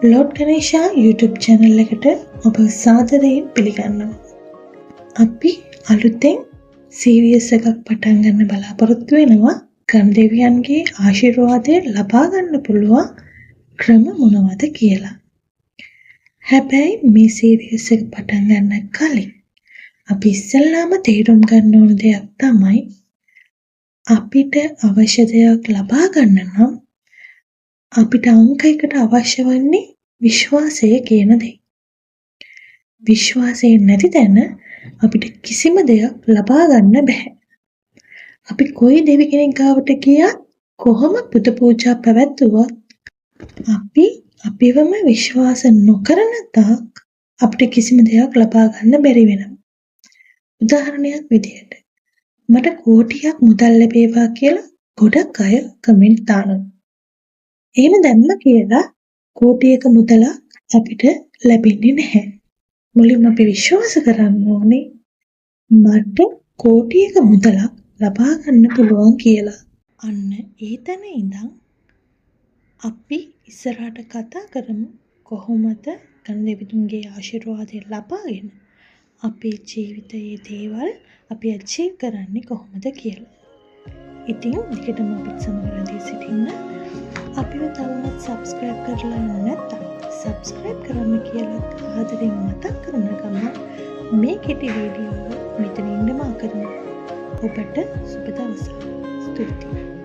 Load ගණේෂා YouTube channel එකට ඔබ සාදරයෙන් පිළිගන්නවා. අපි අලුතෙන් සීරීස් එකක් පටන් ගන්න බලාපොරොත්තු වෙනවා. ගණදෙවියන්ගේ ආශිර්වාදය ලබා ගන්න පුළුවන් ක්‍රම මොනවද කියලා. හැබැයි මේ සීරීස් එක පටන් ගන්න කලින් අපි ඉස්සෙල්ලාම තේරුම් ගන්න ඕන දෙයක් තමයි අපිට අවශ්‍ය දෙයක් ලබා ගන්න නම් අපිට අංකයකට අවශ්‍ය වන්නේ විශ්වාසය කියන දේ. විශ්වාසය නැති තැන අපිට කිසිම දෙයක් ලබා ගන්න බෑ. අපි කොයි දෙවි කෙනෙක් ගාවට ගියත් කොහොම පුද පූජා පැවැත්වුවත් අපි අපිවම විශ්වාස නොකරන තාක් අපිට කිසිම දෙයක් ලබා ගන්න බැරි වෙනවා. උදාහරණයක් විදිහට මට කෝටියක් මුදල් ලැබේවා කියලා ගොඩක් අය කමෙන්ට් දානවා. එහෙම දැම්ම කියලා කෝටියක මුදලක් අපිට ලැබෙන්නේ නැහැ. මුලින්ම අපි විශ්වාස කරන්න ඕනේ මට කෝටියක මුදලක් ලබා ගන්න පුළුවන් කියලා. අන්න ඒ තැන ඉඳන් අපි ඉස්සරහට කතා කරමු කොහොමද ගණදෙවිතුන්ගේ ආශිර්වාදය ලබාගෙන අපේ ජීවිතයේ දේවල් අපි අචීව් කරන්නේ කොහොමද කියලා. ඉතින් දිගටම අපිත් සමග රැඳී සිටින්න. අපිව තවමත් සබ්ස්ක්‍රයිබ් කරලා නැත්නම් සබ්ස්ක්‍රයිබ් කරන්න කියලා ආදරෙන් මතක් කරන ගමන් මේ කෙටි වීඩියෝව මෙතනින්ම කරනවා. ඔබට සුබ දවසක්. ස්තුතියි.